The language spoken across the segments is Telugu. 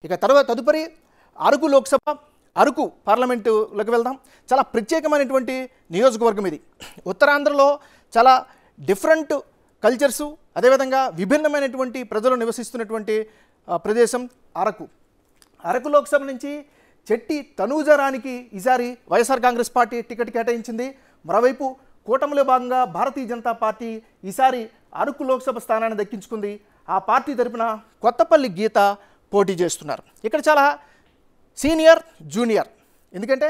ఇక తదుపరి అరకు లోక్సభ అరకు పార్లమెంటులోకి వెళ్దాం. చాలా ప్రత్యేకమైనటువంటి నియోజకవర్గం ఇది. ఉత్తరాంధ్రలో చాలా డిఫరెంట్ కల్చర్సు అదేవిధంగా విభిన్నమైనటువంటి ప్రజలు నివసిస్తున్నటువంటి ప్రదేశం అరకు. అరకు లోక్సభ నుంచి చెట్టి తనూజరానికి ఈసారి వైఎస్ఆర్ కాంగ్రెస్ పార్టీ టికెట్ కేటాయించింది. మరోవైపు కూటమిలో భాగంగా భారతీయ జనతా పార్టీ ఈసారి అరకు లోక్సభ స్థానాన్ని దక్కించుకుంది. ఆ పార్టీ తరపున కొత్తపల్లి గీత పోటీ చేస్తున్నారు. ఇక్కడ చాలా సీనియర్ జూనియర్, ఎందుకంటే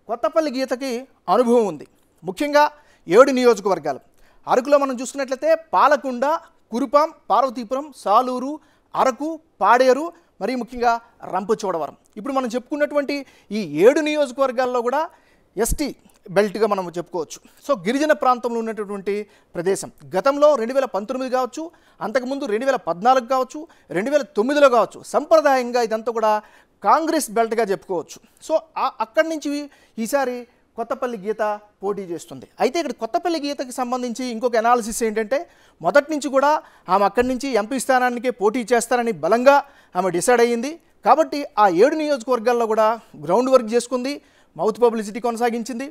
కొత్తపల్లి గీతకి అనుభవం ఉంది. ముఖ్యంగా 7 నియోజకవర్గాలు అరకులో మనం చూసుకున్నట్లయితే పాలకొండ, కురుపాం, పార్వతీపురం, సాలూరు, అరకు, పాడేరు, మరి ముఖ్యంగా రంపచోడవరం. ఇప్పుడు మనం చెప్పుకున్నటువంటి ఈ 7 నియోజకవర్గాల్లో కూడా ఎస్టీ బెల్ట్గా మనం చెప్పుకోవచ్చు. సో గిరిజన ప్రాంతంలో ఉన్నటువంటి ప్రదేశం గతంలో 2019 కావచ్చు, అంతకుముందు 2014 కావచ్చు, 2009లో కావచ్చు, సంప్రదాయంగా ఇదంతా కూడా కాంగ్రెస్ బెల్ట్గా చెప్పుకోవచ్చు. సో అక్కడి నుంచి ఈసారి కొత్తపల్లి గీత పోటీ చేస్తుంది. అయితే ఇక్కడ కొత్తపల్లి గీతకి సంబంధించి ఇంకొక అనాలిసిస్ ఏంటంటే, మొదటి నుంచి కూడా ఆమె అక్కడి నుంచి ఎంపీ స్థానానికి పోటీ చేస్తారని బలంగా ఆమె డిసైడ్ అయ్యింది. కాబట్టి ఆ 7 నియోజకవర్గాల్లో కూడా గ్రౌండ్ వర్క్ చేసుకుంది, మౌత్ పబ్లిసిటీ కొనసాగించింది,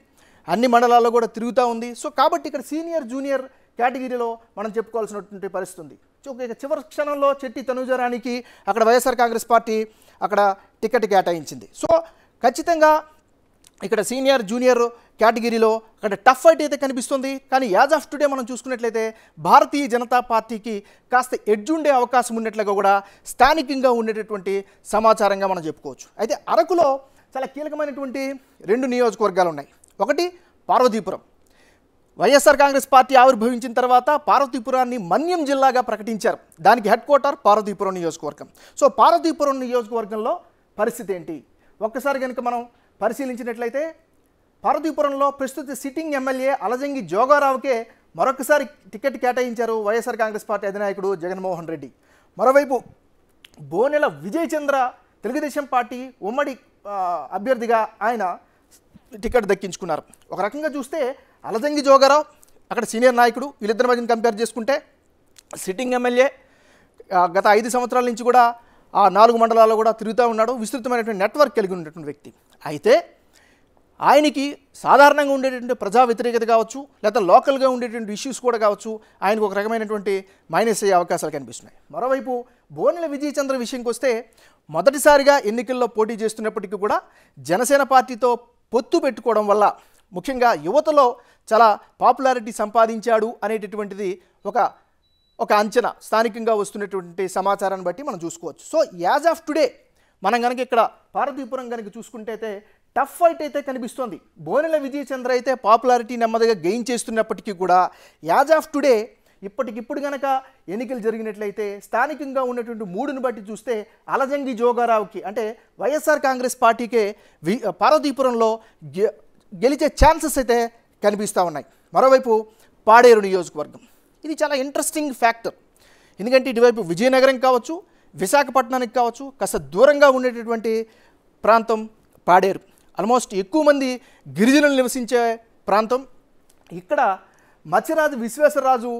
అన్ని మండలాల్లో కూడా తిరుగుతూ ఉంది. సో కాబట్టి ఇక్కడ సీనియర్ జూనియర్ కేటగిరీలో మనం చెప్పుకోవాల్సినటువంటి పరిస్థితి ఉంది. సో ఇక చివరి క్షణంలో చెట్టి తనూజరానికి అక్కడ వైఎస్ఆర్ కాంగ్రెస్ పార్టీ అక్కడ టికెట్ కేటాయించింది. సో ఖచ్చితంగా ఇక్కడ సీనియర్ జూనియర్ కేటగిరీలో అక్కడ టఫ్ ఫైట్ అయితే కనిపిస్తుంది. కానీ యాజ్ ఆఫ్ టుడే మనం చూసుకున్నట్లయితే భారతీయ జనతా పార్టీకి కాస్త ఎడ్జ్ ఉండే అవకాశం ఉన్నట్లుగా కూడా స్థానికంగా ఉండేటటువంటి సమాచారంగా మనం చెప్పుకోవచ్చు. అయితే అరకులో చాలా కీలకమైనటువంటి 2 నియోజకవర్గాలు ఉన్నాయి. ఒకటి పార్వతీపురం. వైఎస్ఆర్ కాంగ్రెస్ పార్టీ ఆవిర్భవించిన తర్వాత పార్వతీపురాన్ని మన్యం జిల్లాగా ప్రకటించారు. దానికి హెడ్ క్వార్టర్ పార్వతీపురం నియోజకవర్గం. సో పార్వతీపురం నియోజకవర్గంలో పరిస్థితి ఏంటి ఒక్కసారి కనుక మనం పరిశీలించినట్లయితే, పార్వతీపురంలో ప్రస్తుత సిట్టింగ్ ఎమ్మెల్యే అలజంగి జోగారావుకే మరొకసారి టికెట్ కేటాయించారు వైఎస్ఆర్ కాంగ్రెస్ పార్టీ అధినాయకుడు జగన్మోహన్ రెడ్డి. మరోవైపు బోనెల విజయ్ చంద్ర తెలుగుదేశం పార్టీ ఉమ్మడి అభ్యర్థిగా ఆయన టికెట్ దక్కించుకున్నారు. ఒక రకంగా చూస్తే అలజంగి జోగారావు అక్కడ సీనియర్ నాయకుడు, వీళ్ళిద్దరి మధ్యన కంపేర్ చేసుకుంటే సిట్టింగ్ ఎమ్మెల్యే గత 5 సంవత్సరాల నుంచి కూడా ఆ 4 మండలాల్లో కూడా తిరుగుతూ ఉన్నాడు. విస్తృతమైనటువంటి నెట్వర్క్ కలిగి ఉన్నటువంటి వ్యక్తి. అయితే ఆయనకి సాధారణంగా ఉండేటువంటి ప్రజా వ్యతిరేకత కావచ్చు, లేదా లోకల్గా ఉండేటువంటి ఇష్యూస్ కూడా కావచ్చు, ఆయనకు ఒక రకమైనటువంటి మైనస్ అయ్యే అవకాశాలు కనిపిస్తున్నాయి. మరోవైపు బోనెల విజయ్ చంద్ర విషయంకి వస్తే మొదటిసారిగా ఎన్నికల్లో పోటీ చేస్తున్నప్పటికీ కూడా జనసేన పార్టీతో పొత్తు పెట్టుకోవడం వల్ల ముఖ్యంగా యువతలో చాలా పాపులారిటీ సంపాదించాడు అనేటటువంటిది ఒక అంచనా స్థానికంగా వస్తున్నటువంటి సమాచారాన్ని బట్టి మనం చూసుకోవచ్చు. సో యాజ్ ఆఫ్ టుడే మనం కనుక ఇక్కడ పార్వతీపురం కనుక చూసుకుంటే అయితే టఫ్ ఫైట్ అయితే కనిపిస్తోంది. బోనెల విజయ్ చంద్ర అయితే పాపులారిటీ నెమ్మదిగా గెయిన్ చేస్తున్నప్పటికీ కూడా యాజ్ ఆఫ్ టుడే ఇప్పటికిప్పుడు కనుక ఎన్నికలు జరిగినట్లయితే స్థానికంగా ఉన్నటువంటి మూడుని బట్టి చూస్తే అలజంగి జోగారావుకి అంటే వైఎస్ఆర్ కాంగ్రెస్ పార్టీకే పార్వతీపురంలో గెలిచే ఛాన్సెస్ అయితే కనిపిస్తూ ఉన్నాయి. మరోవైపు పాడేరు నియోజకవర్గం, ఇది చాలా ఇంట్రెస్టింగ్ ఫ్యాక్టర్. ఎందుకంటే ఇటువైపు విజయనగరం కావచ్చు, విశాఖపట్నానికి కావచ్చు, కాస్త దూరంగా ఉండేటటువంటి ప్రాంతం పాడేరు. ఆల్మోస్ట్ ఎక్కువ మంది గిరిజనులు నివసించే ప్రాంతం. ఇక్కడ మత్స్యరాజు విశ్వేశ్వరరాజు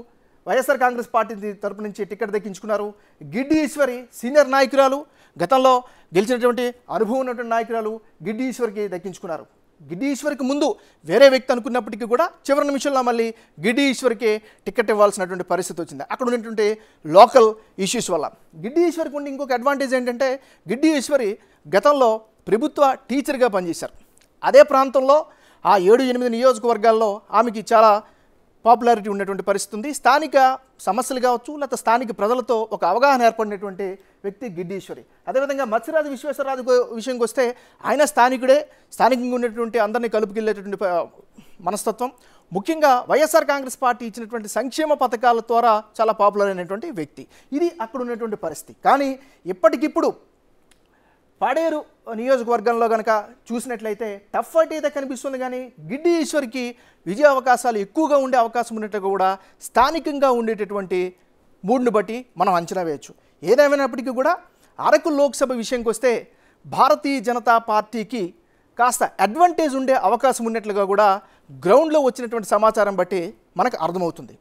వైఎస్ఆర్ కాంగ్రెస్ పార్టీ తరపు నుంచి టికెట్ దక్కించుకున్నారు. గిడ్డి ఈశ్వరి సీనియర్ నాయకురాలు, గతంలో గెలిచినటువంటి అనుభవం ఉన్నటువంటి నాయకురాలు గిడ్డి ఈశ్వరికి దక్కించుకున్నారు. గిడ్డి ఈశ్వరికి ముందు వేరే వ్యక్తి అనుకున్నప్పటికీ కూడా చివరి నిమిషంలో మళ్ళీ గిడ్డి ఈశ్వరికి టికెట్ ఇవ్వాల్సినటువంటి పరిస్థితి వచ్చింది అక్కడ ఉన్నటువంటి లోకల్ ఇష్యూస్ వల్ల. గిడ్డి ఈశ్వరికి ఉండి ఇంకొక అడ్వాంటేజ్ ఏంటంటే, గిడ్డి ఈశ్వరి గతంలో ప్రభుత్వ టీచర్గా పనిచేశారు. అదే ప్రాంతంలో ఆ 7-8 నియోజకవర్గాల్లో ఆమెకి చాలా పాపులారిటీ ఉన్నటువంటి పరిస్థితి ఉంది. స్థానిక సమస్యలు కావచ్చు, లేకపోతే స్థానిక ప్రజలతో ఒక అవగాహన ఏర్పడినటువంటి వ్యక్తి గిడ్డి ఈశ్వరి. అదేవిధంగా మత్స్యరాజు విశ్వేశ్వరరాజు విషయంకి వస్తే ఆయన స్థానికుడే, స్థానికంగా ఉన్నటువంటి అందరినీ కలుపుకెళ్ళేటటువంటి మనస్తత్వం. ముఖ్యంగా వైఎస్ఆర్ కాంగ్రెస్ పార్టీ ఇచ్చినటువంటి సంక్షేమ పథకాల ద్వారా చాలా పాపులర్ అయినటువంటి వ్యక్తి. ఇది అక్కడ ఉన్నటువంటి పరిస్థితి. కానీ ఇప్పటికిప్పుడు పాడేరు నియోజకవర్గంలో కనుక చూసినట్లయితే టఫ్ ఫైట్ అయితే కనిపిస్తుంది. కానీ గిడ్డి ఈశ్వరికి విజయ అవకాశాలు ఎక్కువగా ఉండే అవకాశం ఉన్నట్టుగా కూడా స్థానికంగా ఉండేటటువంటి మూడ్ని బట్టి మనం అంచనా వేయచ్చు. ఏదేమైనప్పటికీ కూడా అరకు లోక్సభ విషయంకి వస్తే భారతీయ జనతా పార్టీకి కాస్త అడ్వాంటేజ్ ఉండే అవకాశం ఉన్నట్లుగా కూడా గ్రౌండ్లో వచ్చినటువంటి సమాచారం బట్టి మనకు అర్థమవుతుంది.